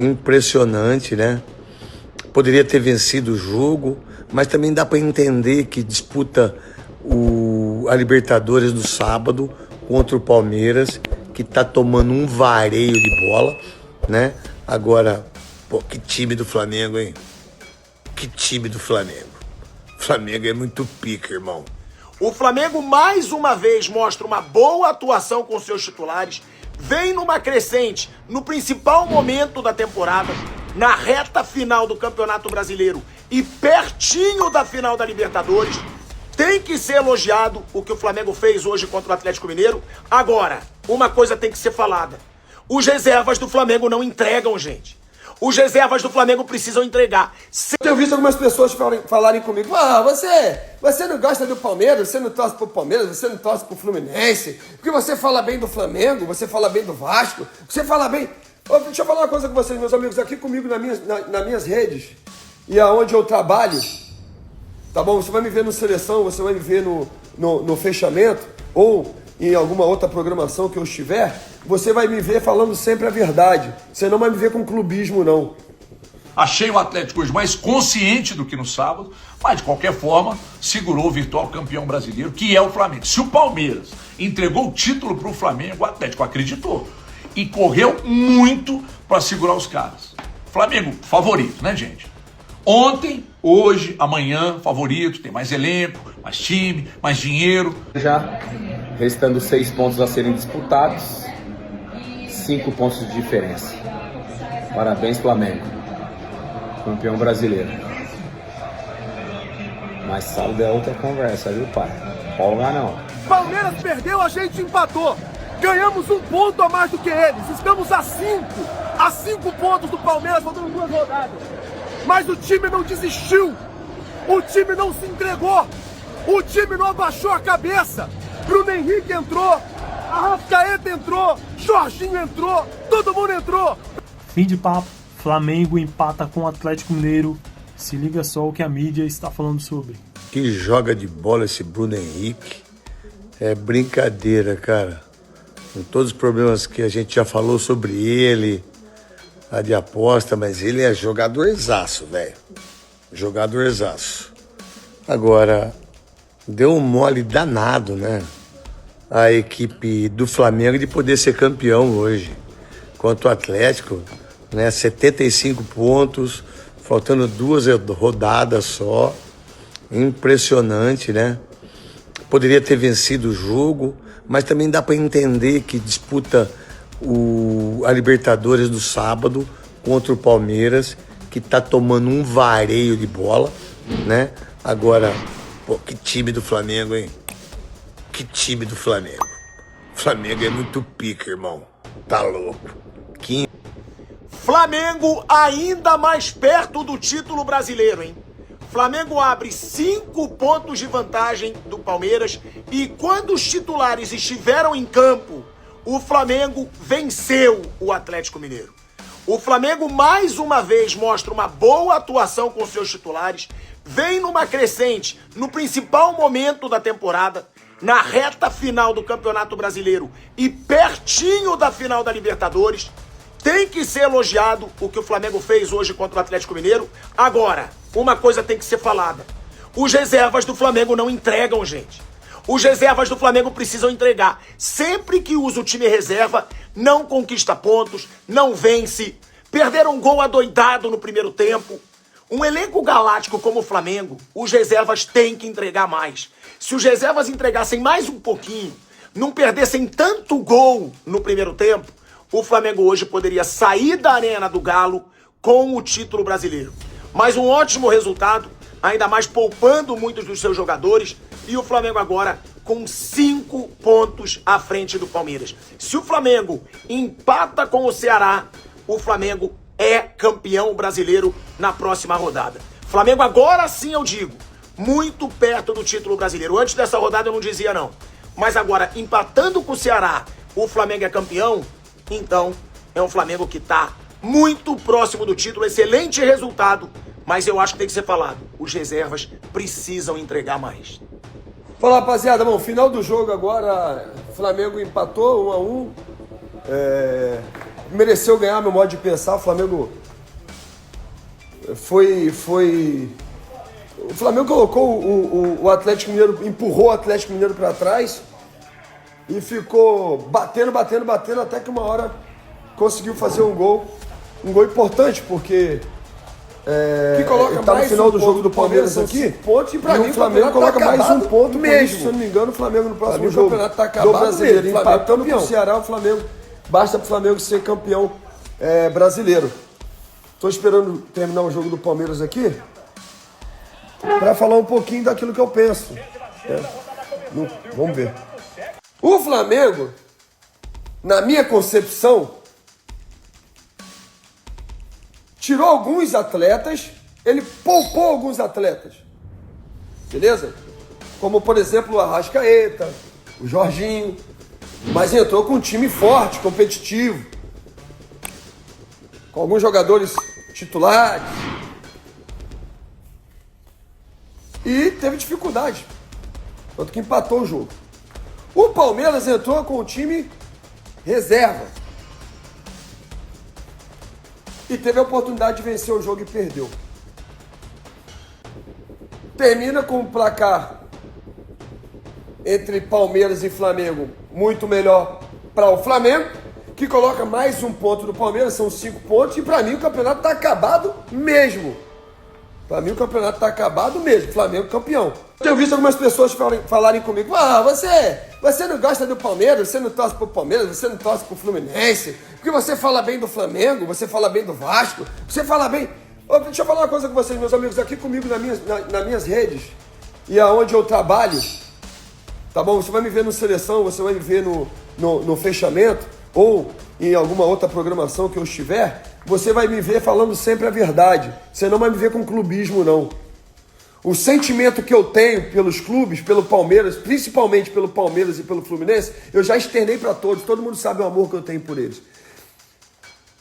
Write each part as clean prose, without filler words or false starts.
Impressionante, né? Poderia ter vencido o jogo, mas também dá para entender que disputa a Libertadores no sábado contra o Palmeiras, que tá tomando um vareio de bola, né? Agora, pô, que time do Flamengo, hein? Que time do Flamengo. O Flamengo é muito pica, irmão. O Flamengo mais uma vez mostra uma boa atuação com seus titulares, vem numa crescente no principal momento da temporada, na reta final do Campeonato Brasileiro e pertinho da final da Libertadores. Tem que ser elogiado o que o Flamengo fez hoje contra o Atlético Mineiro. Agora, uma coisa tem que ser falada. Os reservas do Flamengo não entregam, gente. Os reservas do Flamengo precisam entregar. Eu tenho visto algumas pessoas falarem comigo: você não gosta do Palmeiras, você não torce pro Palmeiras, você não torce pro Fluminense, porque você fala bem do Flamengo, você fala bem do Vasco, você fala bem... Deixa eu falar uma coisa com vocês, meus amigos, aqui comigo nas minhas redes e aonde eu trabalho, tá bom? Você vai me ver no Seleção, você vai me ver no Fechamento ou em alguma outra programação que eu estiver, você vai me ver falando sempre a verdade. Você não vai me ver com clubismo, não. Achei o Atlético hoje mais consciente do que no sábado, mas de qualquer forma segurou o virtual campeão brasileiro, que é o Flamengo. Se o Palmeiras entregou o título para o Flamengo, o Atlético acreditou e correu muito para segurar os caras. Flamengo favorito, né, gente? Ontem, hoje, amanhã, favorito, tem mais elenco, mais time, mais dinheiro. Já restando 6 pontos a serem disputados, 5 pontos de diferença. Parabéns, Flamengo, campeão brasileiro. Mas sábado é outra conversa, viu, pai? Folga não. Palmeiras perdeu, a gente empatou. Ganhamos 1 ponto a mais do que eles. Estamos a 5 pontos do Palmeiras, faltando 2 rodadas. Mas o time não desistiu. O time não se entregou. O time não abaixou a cabeça. Bruno Henrique entrou. Arrascaeta entrou. Jorginho entrou. Todo mundo entrou. Fim de papo. Flamengo empata com o Atlético Mineiro. Se liga só o que a mídia está falando sobre. Que joga de bola esse Bruno Henrique. É brincadeira, cara. Com todos os problemas que a gente já falou sobre ele, a de aposta, mas ele é jogadorzaço, velho. Jogadorzaço. Agora, deu um mole danado, né? A equipe do Flamengo de poder ser campeão hoje. Contra o Atlético, né? 75 pontos, faltando 2 rodadas só. Impressionante, né? Poderia ter vencido o jogo, mas também dá para entender que disputa a Libertadores no sábado contra o Palmeiras, que tá tomando um vareio de bola, né? Agora, pô, que time do Flamengo, hein? Que time do Flamengo. O Flamengo é muito pica, irmão. Tá louco. Flamengo ainda mais perto do título brasileiro, hein? Flamengo abre 5 pontos de vantagem do Palmeiras e quando os titulares estiveram em campo, o Flamengo venceu o Atlético Mineiro. O Flamengo mais uma vez mostra uma boa atuação com seus titulares, vem numa crescente no principal momento da temporada, na reta final do Campeonato Brasileiro e pertinho da final da Libertadores. Tem que ser elogiado o que o Flamengo fez hoje contra o Atlético Mineiro. Agora, uma coisa tem que ser falada. Os reservas do Flamengo não entregam, gente. Os reservas do Flamengo precisam entregar. Sempre que usa o time reserva, não conquista pontos, não vence. Perderam um gol adoidado no primeiro tempo. Um elenco galáctico como o Flamengo, os reservas têm que entregar mais. Se os reservas entregassem mais um pouquinho, não perdessem tanto gol no primeiro tempo, o Flamengo hoje poderia sair da Arena do Galo com o título brasileiro. Mas um ótimo resultado, ainda mais poupando muitos dos seus jogadores, e o Flamengo agora com 5 pontos à frente do Palmeiras. Se o Flamengo empata com o Ceará, o Flamengo é campeão brasileiro na próxima rodada. Flamengo agora sim, eu digo, muito perto do título brasileiro. Antes dessa rodada eu não dizia não. Mas agora, empatando com o Ceará, o Flamengo é campeão. Então, é um Flamengo que está muito próximo do título, excelente resultado, mas eu acho que tem que ser falado. Os reservas precisam entregar mais. Fala, rapaziada, bom, final do jogo agora, Flamengo empatou 1-1. mereceu ganhar, meu modo de pensar. O Flamengo o Flamengo colocou o Atlético Mineiro, empurrou o Atlético Mineiro para trás e ficou batendo, até que uma hora conseguiu fazer um gol importante, porque que coloca tá no final do jogo do Palmeiras aqui, pontos, e para mim o Flamengo coloca mais um ponto mesmo. Se eu não me engano, o Flamengo no próximo jogo do Brasileiro, empatando com o Ceará, o Flamengo, basta para o Flamengo ser campeão brasileiro. Estou esperando terminar o jogo do Palmeiras aqui para falar um pouquinho daquilo que eu penso. Vamos ver. O Flamengo, na minha concepção, tirou alguns atletas, ele poupou alguns atletas, beleza? Como, por exemplo, o Arrascaeta, o Jorginho, mas entrou com um time forte, competitivo, com alguns jogadores titulares, e teve dificuldade, tanto que empatou o jogo. O Palmeiras entrou com o time reserva e teve a oportunidade de vencer o jogo e perdeu. Termina com um placar entre Palmeiras e Flamengo muito melhor para o Flamengo, que coloca mais um ponto do Palmeiras, são 5 pontos, e para mim o campeonato está acabado mesmo. Para mim o campeonato está acabado mesmo, Flamengo campeão. Tenho visto algumas pessoas falarem comigo, você não gosta do Palmeiras, você não torce pro Palmeiras, você não torce pro Fluminense, porque você fala bem do Flamengo, você fala bem do Vasco, você fala bem... Deixa eu falar uma coisa com vocês, meus amigos, aqui comigo nas minhas redes e aonde eu trabalho, tá bom? Você vai me ver no Seleção, você vai me ver no Fechamento ou em alguma outra programação que eu estiver, você vai me ver falando sempre a verdade. Você não vai me ver com clubismo, não. O sentimento que eu tenho pelos clubes, pelo Palmeiras, principalmente pelo Palmeiras e pelo Fluminense, eu já externei para todos. Todo mundo sabe o amor que eu tenho por eles.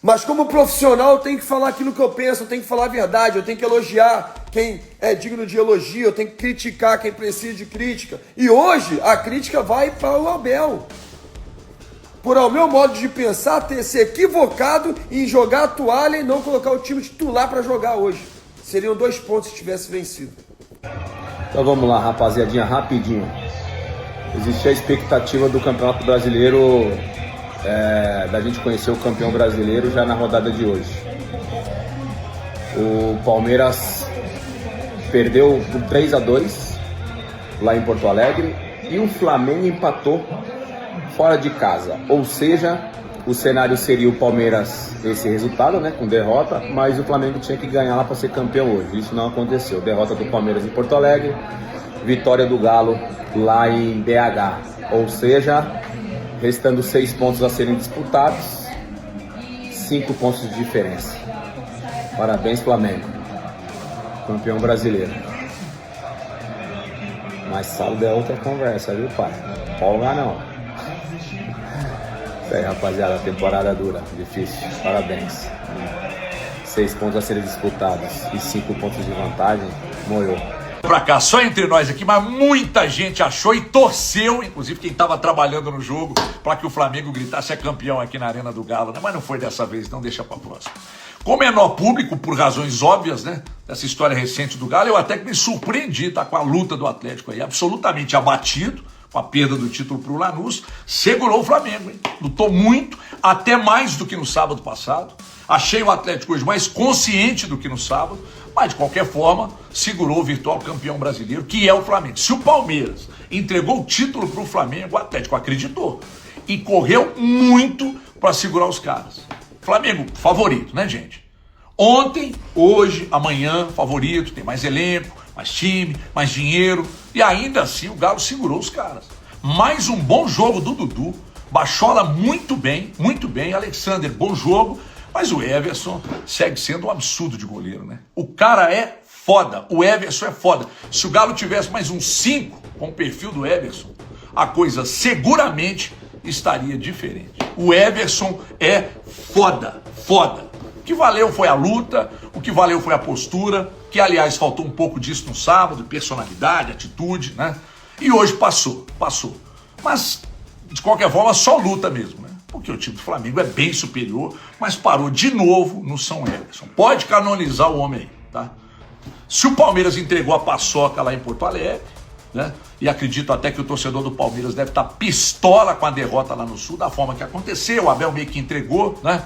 Mas como profissional, eu tenho que falar aquilo que eu penso, eu tenho que falar a verdade, eu tenho que elogiar quem é digno de elogio, eu tenho que criticar quem precisa de crítica. E hoje, a crítica vai para o Abel. Por ao meu modo de pensar, ter se equivocado em jogar a toalha e não colocar o time titular para jogar hoje. Seriam 2 pontos se tivesse vencido. Então vamos lá, rapaziadinha, rapidinho. Existia a expectativa do Campeonato Brasileiro, da gente conhecer o campeão brasileiro já na rodada de hoje. O Palmeiras perdeu por 3-2 lá em Porto Alegre e o Flamengo empatou fora de casa, ou seja, o cenário seria o Palmeiras, esse resultado, né, com derrota, mas o Flamengo tinha que ganhar lá para ser campeão hoje. Isso não aconteceu. Derrota do Palmeiras em Porto Alegre, vitória do Galo lá em BH, ou seja, restando 6 pontos a serem disputados, 5 pontos de diferença. Parabéns, Flamengo, campeão brasileiro. Mas sábado é outra conversa, viu, pai? Folga não. Isso aí, rapaziada, temporada dura, difícil, parabéns. 6 pontos a serem disputados e 5 pontos de vantagem, moiou. Pra cá, só entre nós aqui, mas muita gente achou e torceu, inclusive quem estava trabalhando no jogo, para que o Flamengo gritasse campeão aqui na Arena do Galo, né? Mas não foi dessa vez, não, deixa pra próxima. Com menor público, por razões óbvias, né, dessa história recente do Galo, eu até que me surpreendi, tá, com a luta do Atlético aí, absolutamente abatido, com a perda do título para o Lanús, segurou o Flamengo, hein? Lutou muito, até mais do que no sábado passado. Achei o Atlético hoje mais consciente do que no sábado, mas de qualquer forma, segurou o virtual campeão brasileiro, que é o Flamengo. Se o Palmeiras entregou o título para o Flamengo, o Atlético acreditou e correu muito para segurar os caras. Flamengo, favorito, né, gente? Ontem, hoje, amanhã, favorito, tem mais elenco, mais time, mais dinheiro, e ainda assim o Galo segurou os caras. Mais um bom jogo do Dudu, Bachola muito bem, Alexander, bom jogo, mas o Everson segue sendo um absurdo de goleiro, né? O cara é foda, o Everson é foda. Se o Galo tivesse mais um 5 com o perfil do Everson, a coisa seguramente estaria diferente. O Everson é foda. O que valeu foi a luta, o que valeu foi a postura, que aliás faltou um pouco disso no sábado, personalidade, atitude, né? E hoje passou. Mas, de qualquer forma, só luta mesmo, né? porque o time do Flamengo é bem superior, mas parou de novo no São Everson. Pode canonizar o homem aí, tá? Se o Palmeiras entregou a paçoca lá em Porto Alegre, né? E acredito até que o torcedor do Palmeiras deve estar pistola com a derrota lá no Sul, da forma que aconteceu, o Abel meio que entregou, né?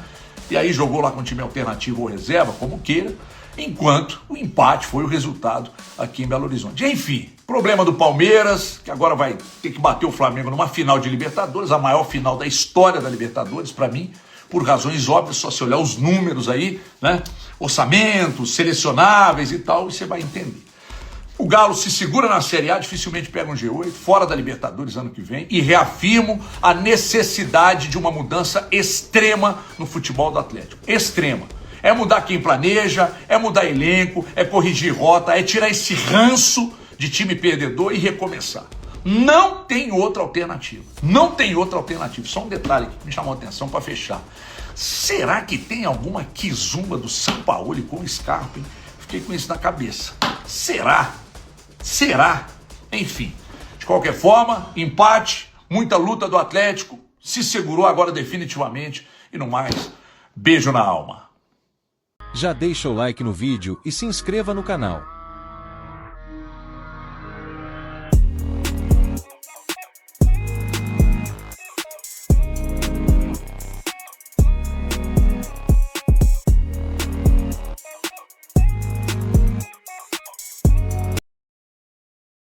E aí jogou lá com time alternativo ou reserva, como queira, enquanto o empate foi o resultado aqui em Belo Horizonte. Enfim, problema do Palmeiras, que agora vai ter que bater o Flamengo numa final de Libertadores, a maior final da história da Libertadores, para mim, por razões óbvias, só se olhar os números aí, né? Orçamentos, selecionáveis e tal, e você vai entender. O Galo se segura na Série A, dificilmente pega um G8, fora da Libertadores ano que vem, e reafirmo a necessidade de uma mudança extrema no futebol do Atlético. Extrema. É mudar quem planeja, é mudar elenco, é corrigir rota, é tirar esse ranço de time perdedor e recomeçar. Não tem outra alternativa. Não tem outra alternativa. Só um detalhe que me chamou a atenção para fechar. Será que tem alguma quizumba do Sampaoli com o Scarpa, hein? Fiquei com isso na cabeça. Será? Será? Enfim, de qualquer forma, empate, muita luta do Atlético, se segurou agora definitivamente e no mais, beijo na alma. Já deixa o like no vídeo e se inscreva no canal.